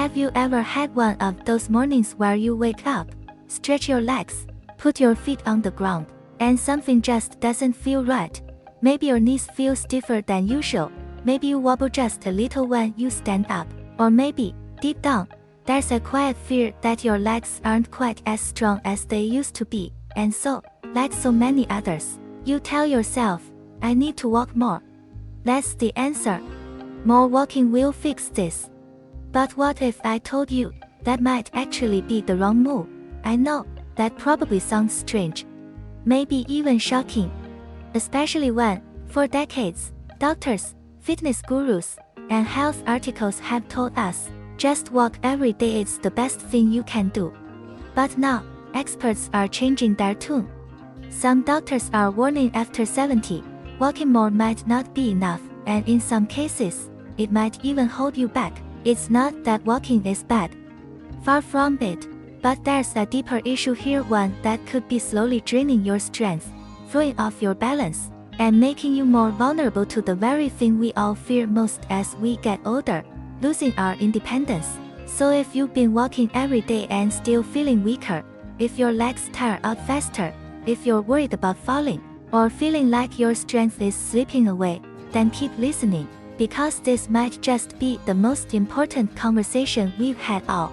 Have you ever had one of those mornings where you wake up, stretch your legs, put your feet on the ground, and something just doesn't feel right? Maybe your knees feel stiffer than usual, maybe you wobble just a little when you stand up, or maybe, deep down, there's a quiet fear that your legs aren't quite as strong as they used to be, and so, like so many others, you tell yourself, I need to walk more. That's the answer. More walking will fix this. But what if I told you that might actually be the wrong move? I know, that probably sounds strange. Maybe even shocking. Especially when, for decades, doctors, fitness gurus, and health articles have told us, just walk every day, it's the best thing you can do. But now, experts are changing their tune. Some doctors are warning after 70, walking more might not be enough, and in some cases, it might even hold you back. It's not that walking is bad. Far from it. But there's a deeper issue here, one that could be slowly draining your strength, throwing off your balance, and making you more vulnerable to the very thing we all fear most as we get older, losing our independence. So if you've been walking every day and still feeling weaker, if your legs tire out faster, if you're worried about falling, or feeling like your strength is slipping away, then keep listening, because this might just be the most important conversation we've had all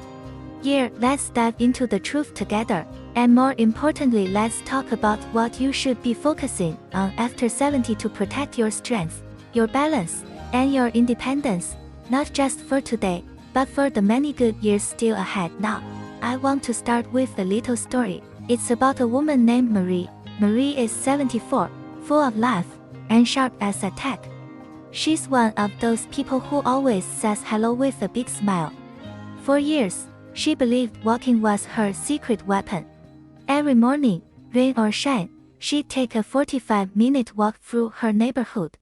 year. Let's dive into the truth together, and more importantly, let's talk about what you should be focusing on after 70 to protect your strength, your balance, and your independence, not just for today, but for the many good years still ahead. Now, I want to start with a little story. It's about a woman named Marie. Marie is 74, full of life, and sharp as a tack. She's one of those people who always says hello with a big smile. For years, she believed walking was her secret weapon. Every morning, rain or shine, she'd take a 45-minute walk through her neighborhood.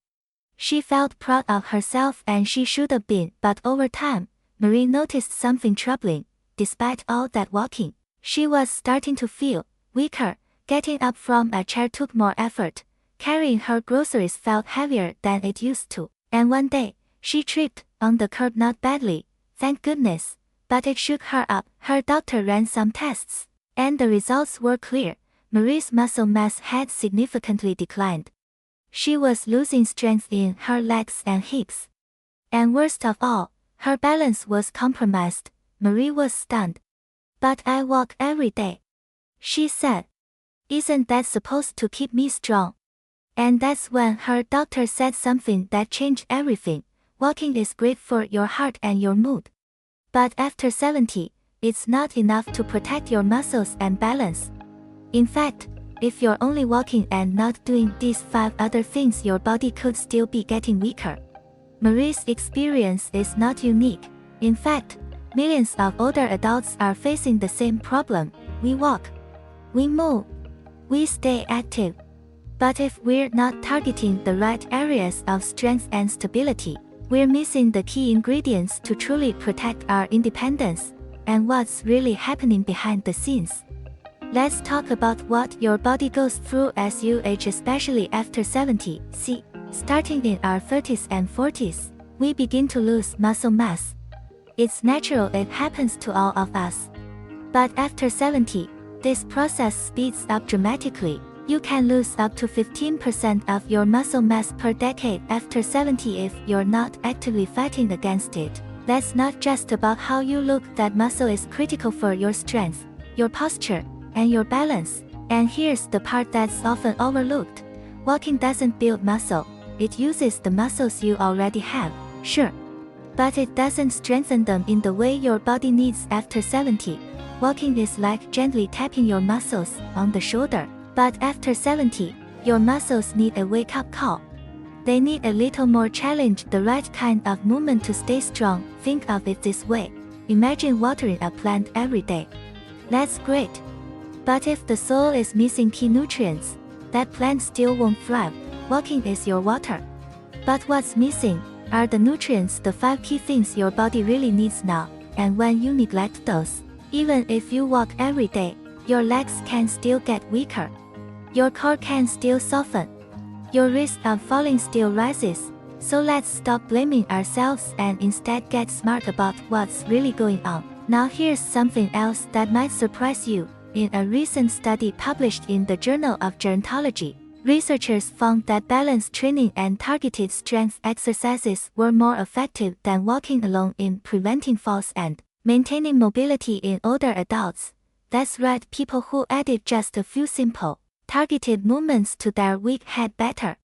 She felt proud of herself, and she should have been, but over time, Marie noticed something troubling. Despite all that walking, she was starting to feel weaker. Getting up from a chair took more effort. Carrying her groceries felt heavier than it used to, and one day, she tripped on the curb, not badly, thank goodness, but it shook her up. Her doctor ran some tests, and the results were clear. Marie's muscle mass had significantly declined. She was losing strength in her legs and hips. And worst of all, her balance was compromised. Marie was stunned. But I walk every day, she said. Isn't that supposed to keep me strong? And that's when her doctor said something that changed everything. Walking is great for your heart and your mood. But after 70, it's not enough to protect your muscles and balance. In fact, if you're only walking and not doing these 5 other things, your body could still be getting weaker. Marie's experience is not unique. In fact, millions of older adults are facing the same problem. We walk, we move, we stay active. But if we're not targeting the right areas of strength and stability, we're missing the key ingredients to truly protect our independence. And what's really happening behind the scenes? Let's talk about what your body goes through as you age, especially after 70. See, starting in our 30s and 40s, we begin to lose muscle mass. It's natural, it happens to all of us. But after 70, this process speeds up dramatically. You can lose up to 15% of your muscle mass per decade after 70 if you're not actively fighting against it. That's not just about how you look, that muscle is critical for your strength, your posture, and your balance. And here's the part that's often overlooked. Walking doesn't build muscle, it uses the muscles you already have, sure. But it doesn't strengthen them in the way your body needs after 70. Walking is like gently tapping your muscles on the shoulder. But after 70, your muscles need a wake-up call. They need a little more challenge, the right kind of movement to stay strong. Think of it this way. Imagine watering a plant every day. That's great. But if the soil is missing key nutrients, that plant still won't thrive. Walking is your water. But what's missing are the nutrients, the 5 key things your body really needs now. And when you neglect those, even if you walk every day, your legs can still get weaker. Your core can still soften. Your risk of falling still rises. So let's stop blaming ourselves and instead get smart about what's really going on. Now here's something else that might surprise you. In a recent study published in the Journal of Gerontology, researchers found that balance training and targeted strength exercises were more effective than walking alone in preventing falls and maintaining mobility in older adults. That's right, people who added just a few simple, targeted movements to their week had better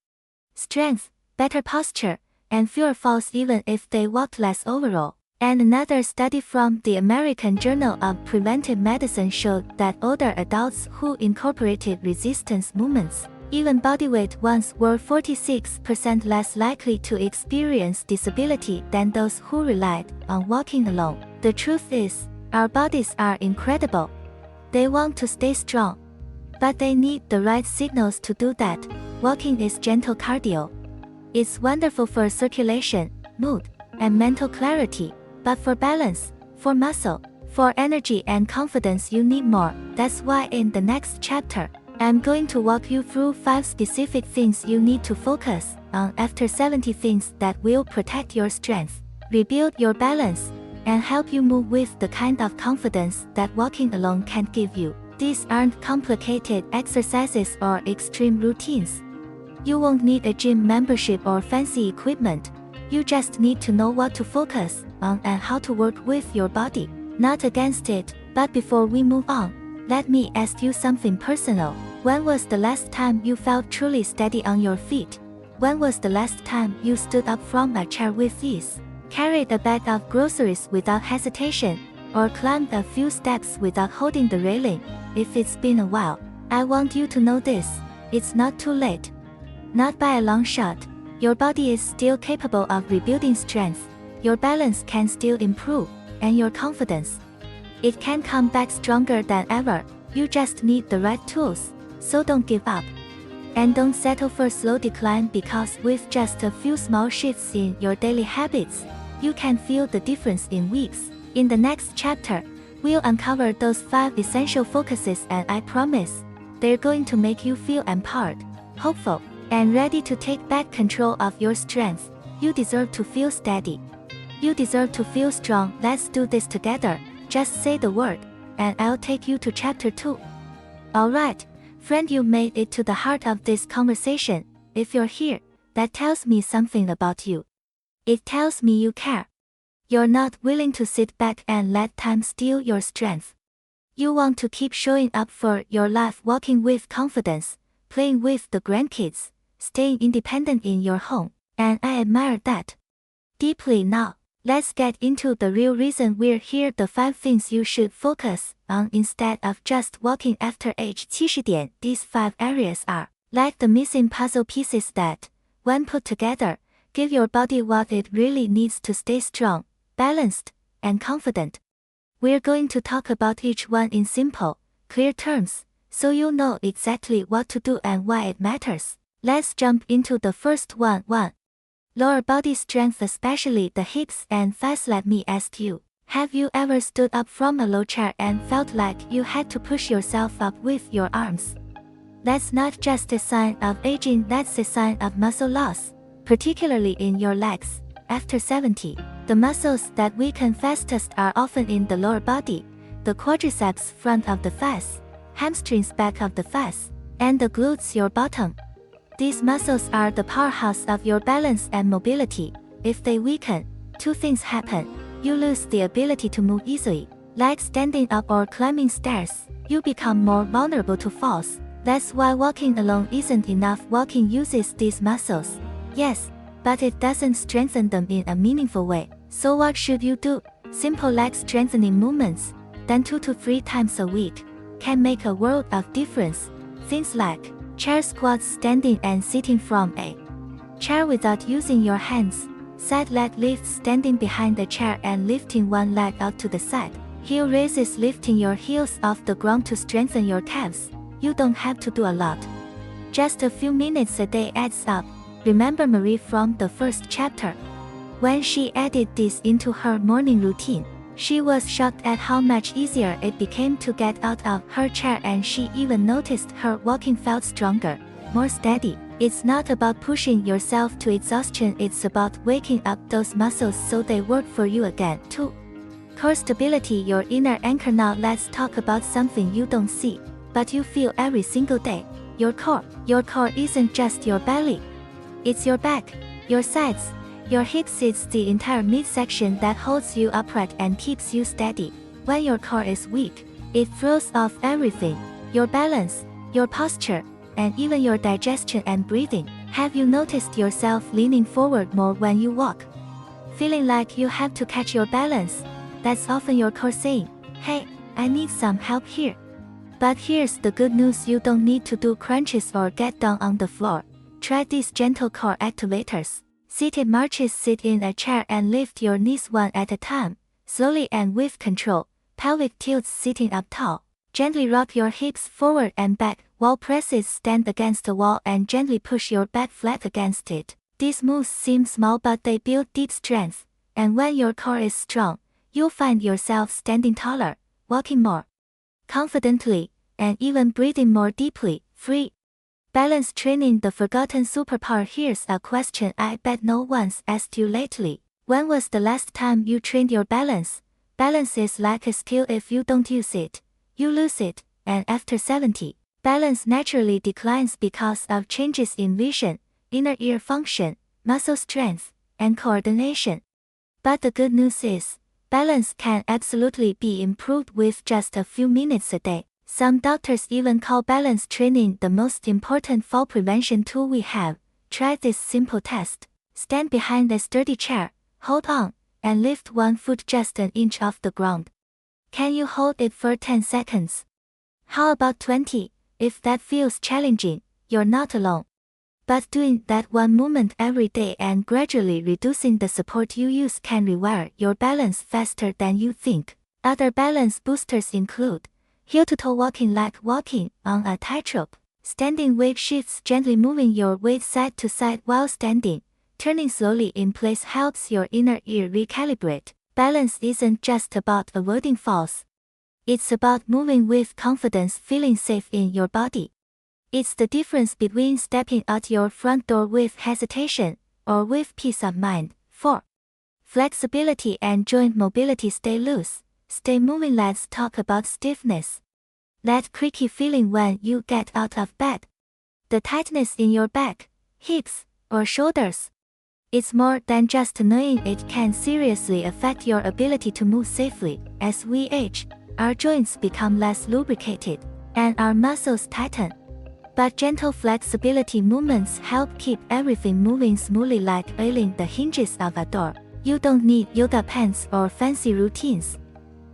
strength, better posture, and fewer falls even if they walked less overall. And another study from the American Journal of Preventive Medicine showed that older adults who incorporated resistance movements, even bodyweight ones, were 46% less likely to experience disability than those who relied on walking alone. The truth is, our bodies are incredible. They want to stay strong, but they need the right signals to do that. Walking is gentle cardio. It's wonderful for circulation, mood, and mental clarity, but for balance, for muscle, for energy and confidence you need more. That's why in the next chapter, I'm going to walk you through 5 specific things you need to focus on after 70 things that will protect your strength, rebuild your balance, and help you move with the kind of confidence that walking alone can't give you. These aren't complicated exercises or extreme routines. You won't need a gym membership or fancy equipment. You just need to know what to focus on and how to work with your body. Not against it, but before we move on, let me ask you something personal. When was the last time you felt truly steady on your feet? When was the last time you stood up from a chair with ease, carried a bag of groceries without hesitation, or climbed a few steps without holding the railing? If it's been a while, I want you to know this: it's not too late. Not by a long shot. Your body is still capable of rebuilding strength, your balance can still improve, and your confidence, it can come back stronger than ever. You just need the right tools, so don't give up. And don't settle for slow decline, because with just a few small shifts in your daily habits, you can feel the difference in weeks. In the next chapter, we'll uncover those 5 essential focuses, and I promise, they're going to make you feel empowered, hopeful, and ready to take back control of your strength. You deserve to feel steady. You deserve to feel strong. Let's do this together. Just say the word, and I'll take you to chapter 2. Alright, friend, you made it to the heart of this conversation. If you're here, that tells me something about you. It tells me you care. You're not willing to sit back and let time steal your strength. You want to keep showing up for your life, walking with confidence, playing with the grandkids, staying independent in your home, and I admire that deeply. Now, let's get into the real reason we're here, the 5 things you should focus on instead of just walking after age 70 点. These 5 areas are like the missing puzzle pieces that, when put together, give your body what it really needs to stay strong, balanced, and confident. We're going to talk about each one in simple, clear terms, so you'll know exactly what to do and why it matters. Let's jump into the first one. 1. Lower body strength, especially the hips and thighs. Let me ask you, have you ever stood up from a low chair and felt like you had to push yourself up with your arms? That's not just a sign of aging, that's a sign of muscle loss, particularly in your legs. After 70, the muscles that weaken fastest are often in the lower body, the quadriceps front of the thighs, hamstrings back of the thighs, and the glutes your bottom. These muscles are the powerhouse of your balance and mobility. If they weaken, 2 things happen. You lose the ability to move easily, like standing up or climbing stairs. You become more vulnerable to falls. That's why walking alone isn't enough. Walking uses these muscles, yes, but it doesn't strengthen them in a meaningful way. So what should you do? Simple leg strengthening movements, done 2 to 3 times a week, can make a world of difference. Things like chair squats, standing and sitting from a chair without using your hands, side leg lifts, standing behind the chair and lifting one leg out to the side, heel raises, lifting your heels off the ground to strengthen your calves. You don't have to do a lot. Just a few minutes a day adds up. Remember Marie from the first chapter? When she added this into her morning routine, she was shocked at how much easier it became to get out of her chair, and she even noticed her walking felt stronger, more steady. It's not about pushing yourself to exhaustion, it's about waking up those muscles so they work for you again. 2. Core stability, your inner anchor. Now let's talk about something you don't see, but you feel every single day. Your core. Your core isn't just your belly. It's your back, your sides, your hips. It's the entire midsection that holds you upright and keeps you steady. When your core is weak, it throws off everything. Your balance, your posture, and even your digestion and breathing. Have you noticed yourself leaning forward more when you walk? Feeling like you have to catch your balance? That's often your core saying, hey, I need some help here. But here's the good news, you don't need to do crunches or get down on the floor. Try these gentle core activators. Seated marches. Sit in a chair and lift your knees one at a time, slowly and with control. Pelvic tilts. Sitting up tall. Gently rock your hips forward and back. Wall presses. Stand against a wall and gently push your back flat against it. These moves seem small but they build deep strength, and when your core is strong, you'll find yourself standing taller, walking more confidently, and even breathing more deeply. 3. Balance training, the forgotten superpower. Here's a question I bet no one's asked you lately. When was the last time you trained your balance? Balance is like a skill. If you don't use it, you lose it, and after 70, balance naturally declines because of changes in vision, inner ear function, muscle strength, and coordination. But the good news is, balance can absolutely be improved with just a few minutes a day. Some doctors even call balance training the most important fall prevention tool we have. Try this simple test. Stand behind a sturdy chair, hold on, and lift one foot just an inch off the ground. Can you hold it for 10 seconds? How about 20? If that feels challenging, you're not alone. But doing that one movement every day and gradually reducing the support you use can rewire your balance faster than you think. Other balance boosters include heel-to-toe walking, like walking on a tightrope, standing weight shifts, gently moving your weight side to side while standing, turning slowly in place helps your inner ear recalibrate. Balance isn't just about avoiding falls. It's about moving with confidence, feeling safe in your body. It's the difference between stepping out your front door with hesitation or with peace of mind. 4. Flexibility and joint mobility. Stay loose, stay moving. Let's talk about stiffness. That creaky feeling when you get out of bed. The tightness in your back, hips, or shoulders. It's more than just annoying, it can seriously affect your ability to move safely. As we age, our joints become less lubricated, and our muscles tighten. But gentle flexibility movements help keep everything moving smoothly, like oiling the hinges of a door. You don't need yoga pants or fancy routines.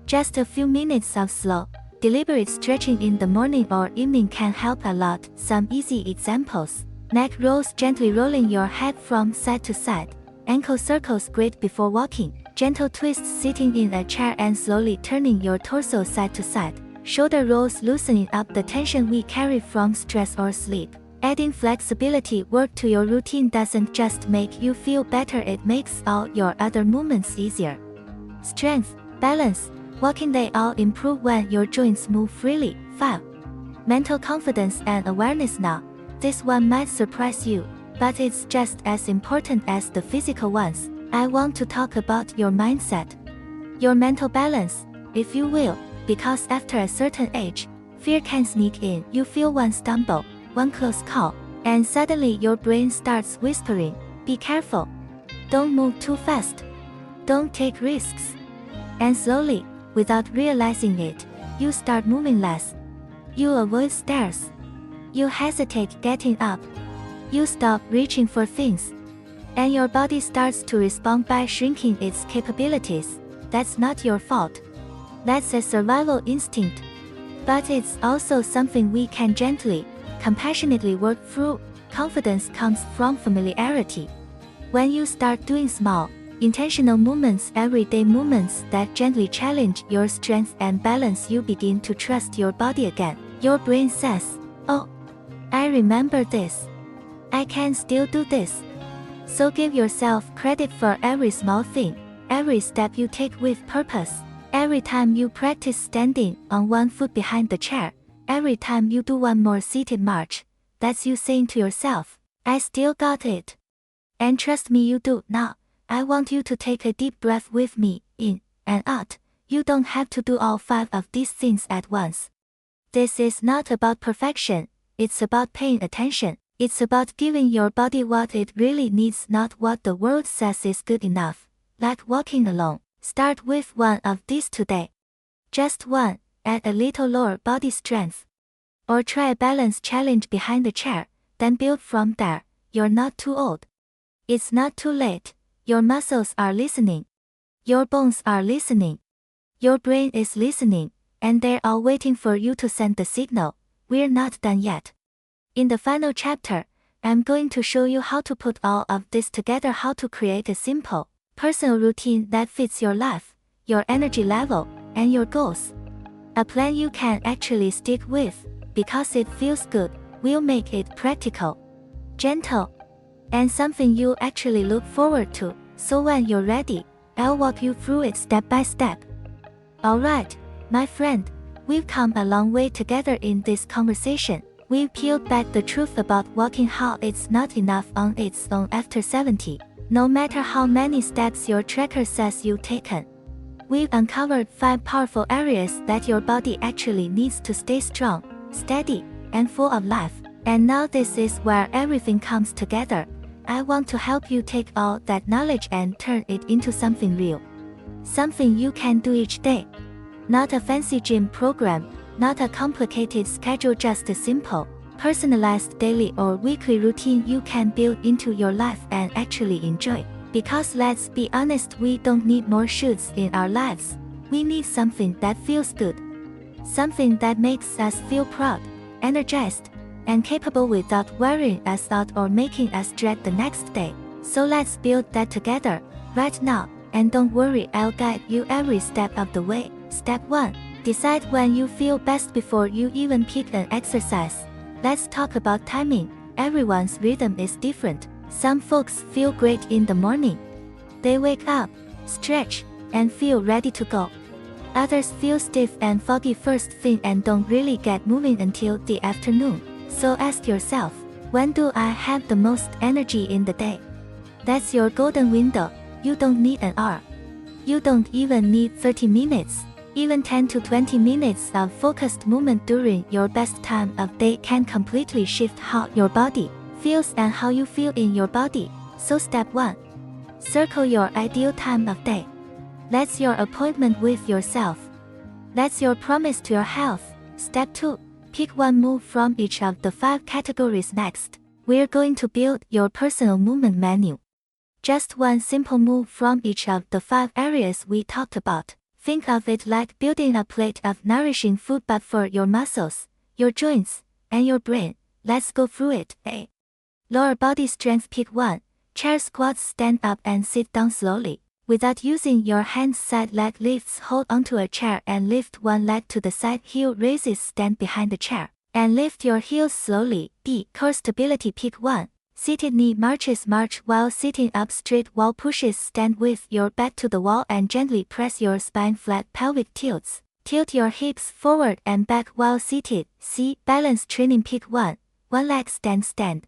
Just a few minutes of slow, deliberate stretching in the morning or evening can help a lot. Some easy examples. Neck rolls, gently rolling your head from side to side. Ankle circles, great before walking. Gentle twists, sitting in a chair and slowly turning your torso side to side. Shoulder rolls, loosening up the tension we carry from stress or sleep. Adding flexibility work to your routine doesn't just make you feel better, it makes all your other movements easier. Strength, balance, walking, they all improve when your joints move freely. 5. Mental confidence and awareness. Now, this one might surprise you, but it's just as important as the physical ones. I want to talk about your mindset. Your mental balance, if you will, because after a certain age, fear can sneak in. You feel one stumble, one close call, and suddenly your brain starts whispering, be careful. Don't move too fast. Don't take risks. And slowly, without realizing it, you start moving less. You avoid stairs. You hesitate getting up. You stop reaching for things. And your body starts to respond by shrinking its capabilities. That's not your fault. That's a survival instinct. But it's also something we can gently, compassionately work through. Confidence comes from familiarity. When you start doing small, intentional movements, everyday movements that gently challenge your strength and balance, you begin to trust your body again. Your brain says, oh, I remember this. I can still do this. So give yourself credit for every small thing, every step you take with purpose, every time you practice standing on one foot behind the chair, every time you do one more seated march. That's you saying to yourself, I still got it. And trust me, you do. Now, I want you to take a deep breath with me, in and out. You don't have to do all 5 of these things at once. This is not about perfection, it's about paying attention. It's about giving your body what it really needs, not what the world says is good enough. Like walking alone. Start with 1 of these today. Just 1, add a little lower body strength. Or try a balance challenge behind the chair, then build from there. You're not too old. It's not too late. Your muscles are listening. Your bones are listening. Your brain is listening, and they're all waiting for you to send the signal. We're not done yet. In the final chapter, I'm going to show you how to put all of this together, how to create a simple, personal routine that fits your life, your energy level, and your goals. A plan you can actually stick with, because it feels good, will make it practical, gentle, and something you actually look forward to. So when you're ready, I'll walk you through it step by step. Alright, my friend, we've come a long way together in this conversation. We've peeled back the truth about walking, how it's not enough on its own after 70, no matter how many steps your tracker says you've taken. We've uncovered 5 powerful areas that your body actually needs to stay strong, steady, and full of life. And now this is where everything comes together. I want to help you take all that knowledge and turn it into something real. Something you can do each day. Not a fancy gym program, not a complicated schedule, just a simple, personalized daily or weekly routine you can build into your life and actually enjoy. Because let's be honest, we don't need more shoulds in our lives. We need something that feels good. Something that makes us feel proud, energized, and capable without wearing us out or making us dread the next day. So let's build that together, right now. And don't worry, I'll guide you every step of the way. Step 1. Decide when you feel best before you even pick an exercise. Let's talk about timing. Everyone's rhythm is different. Some folks feel great in the morning. They wake up, stretch, and feel ready to go. Others feel stiff and foggy first thing and don't really get moving until the afternoon. So ask yourself, when do I have the most energy in the day? That's your golden window. You don't need an hour. You don't even need 30 minutes. Even 10 to 20 minutes of focused movement during your best time of day can completely shift how your body feels and how you feel in your body. So step 1. Circle your ideal time of day. That's your appointment with yourself. That's your promise to your health. Step 2. Pick 1 move from each of the 5 categories. Next, we're going to build your personal movement menu. Just 1 simple move from each of the 5 areas we talked about. Think of it like building a plate of nourishing food but for your muscles, your joints, and your brain. Let's go through it. A. Lower body strength. Pick 1. Chair squats. Stand up and sit down slowly. Without using your hands. Side leg lifts. Hold onto a chair and lift 1 leg to the side. Heel raises. Stand behind the chair and lift your heels slowly. B. Core stability. Pick 1. Seated knee marches. March while sitting up. Straight wall pushes. Stand with your back to the wall and gently press your spine flat. Pelvic tilts. Tilt your hips forward and back while seated. C. Balance training. Pick 1. 1 leg stand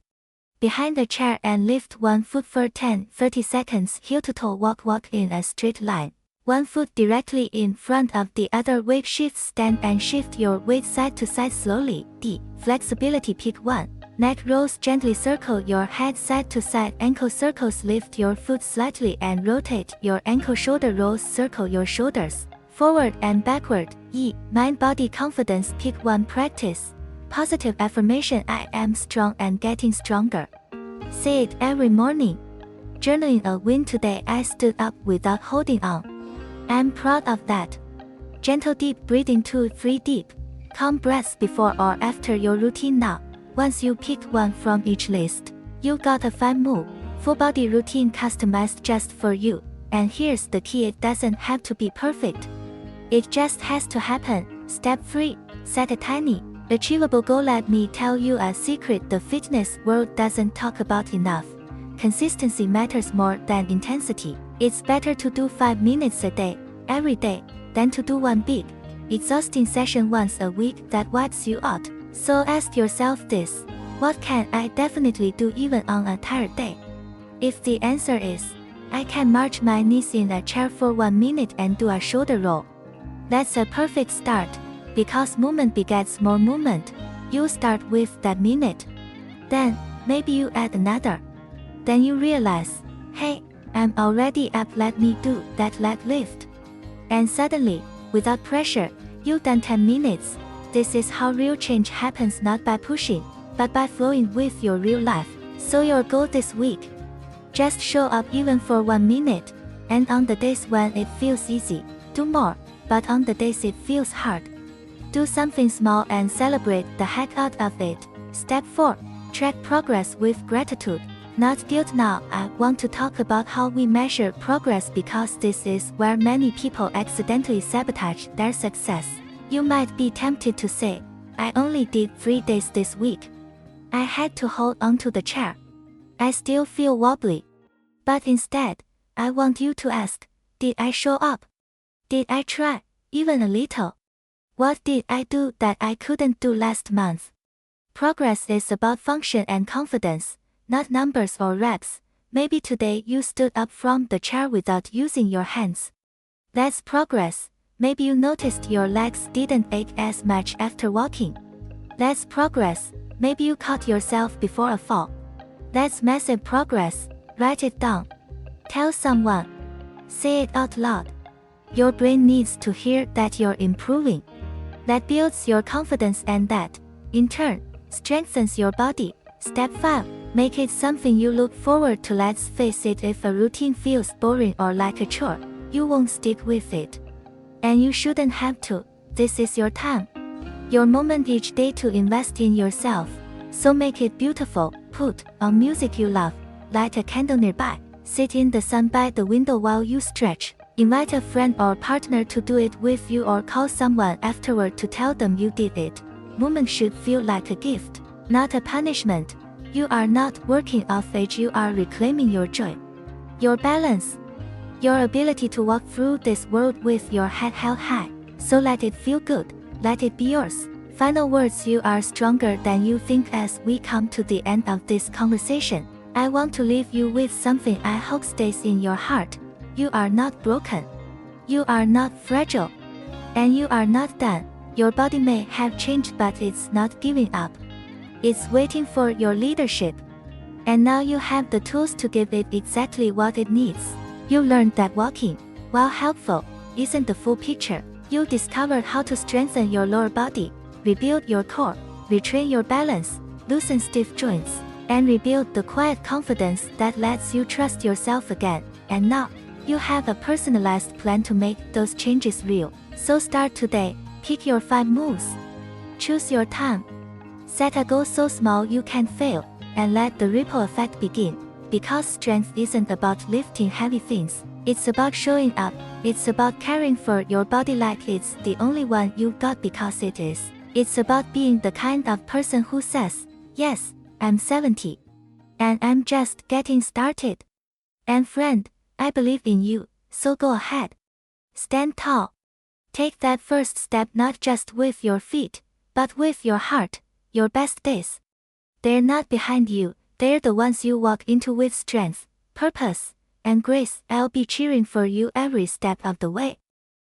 behind the chair and lift 1 foot for 10-30 seconds. Heel to toe walk in a straight line. 1 foot directly in front of the other. Weight shifts. Stand and shift your weight side to side slowly. D. Flexibility. Pick 1. Neck rolls. Gently circle your head side to side. Ankle circles. Lift your foot slightly and rotate your ankle. Shoulder rolls. Circle your shoulders forward and backward. E. Mind-body confidence. Pick 1. Practice positive affirmation. I am strong and getting stronger. Say it every morning. Journaling a win. Today I stood up without holding on. I'm proud of that. Gentle deep breathing. 2-3 deep, calm breaths before or after your routine. Now, once you picked 1 from each list, you got a 5 move, full body routine customized just for you. And here's the key, it doesn't have to be perfect. It just has to happen. Step 3. Set a tiny, achievable goal. Let me tell you a secret the fitness world doesn't talk about enough. Consistency matters more than intensity. It's better to do 5 minutes a day, every day, than to do 1 big, exhausting session once a week that wipes you out. So ask yourself this. What can I definitely do even on a tired day? If the answer is, I can march my knees in a chair for 1 minute and do a shoulder roll, that's a perfect start, because movement begets more movement. You start with that minute. Then, maybe you add another. Then you realize, hey, I'm already up, let me do that leg lift. And suddenly, without pressure, you've done 10 minutes. This is how real change happens, not by pushing, but by flowing with your real life. So your goal this week: just show up even for 1 minute, and on the days when it feels easy, do more, but on the days it feels hard, do something small and celebrate the heck out of it. Step 4. Track progress with gratitude, not guilt. Now, I want to talk about how we measure progress because this is where many people accidentally sabotage their success. You might be tempted to say, I only did 3 days this week. I had to hold onto the chair. I still feel wobbly. But instead, I want you to ask, did I show up? Did I try, even a little? What did I do that I couldn't do last month? Progress is about function and confidence, not numbers or reps. Maybe today you stood up from the chair without using your hands. That's progress. Maybe you noticed your legs didn't ache as much after walking. That's progress. Maybe you caught yourself before a fall. That's massive progress. Write it down. Tell someone. Say it out loud. Your brain needs to hear that you're improving. That builds your confidence, and that, in turn, strengthens your body. Step 5. Make it something you look forward to. Let's face it, if a routine feels boring or like a chore, you won't stick with it. And you shouldn't have to. This is your time. Your moment each day to invest in yourself. So make it beautiful. Put on music you love. Light a candle nearby. Sit in the sun by the window while you stretch. Invite a friend or partner to do it with you, or call someone afterward to tell them you did it. Movement should feel like a gift, not a punishment. You are not working off age, you are reclaiming your joy, your balance, your ability to walk through this world with your head held high. So let it feel good, let it be yours. Final words: you are stronger than you think. As we come to the end of this conversation, I want to leave you with something I hope stays in your heart. You are not broken. You are not fragile. And you are not done. Your body may have changed, but it's not giving up. It's waiting for your leadership. And now you have the tools to give it exactly what it needs. You learned that walking, while helpful, isn't the full picture. You discovered how to strengthen your lower body, rebuild your core, retrain your balance, loosen stiff joints, and rebuild the quiet confidence that lets you trust yourself again. And now, you have a personalized plan to make those changes real. So start today. Pick your 5 moves. Choose your time. Set a goal so small you can fail, and let the ripple effect begin. Because strength isn't about lifting heavy things. It's about showing up. It's about caring for your body like it's the only one you've got, because it is. It's about being the kind of person who says, yes, I'm 70. And I'm just getting started. And friend, I believe in you, so go ahead. Stand tall. Take that first step, not just with your feet, but with your heart. Your best days, they're not behind you, they're the ones you walk into with strength, purpose, and grace. I'll be cheering for you every step of the way.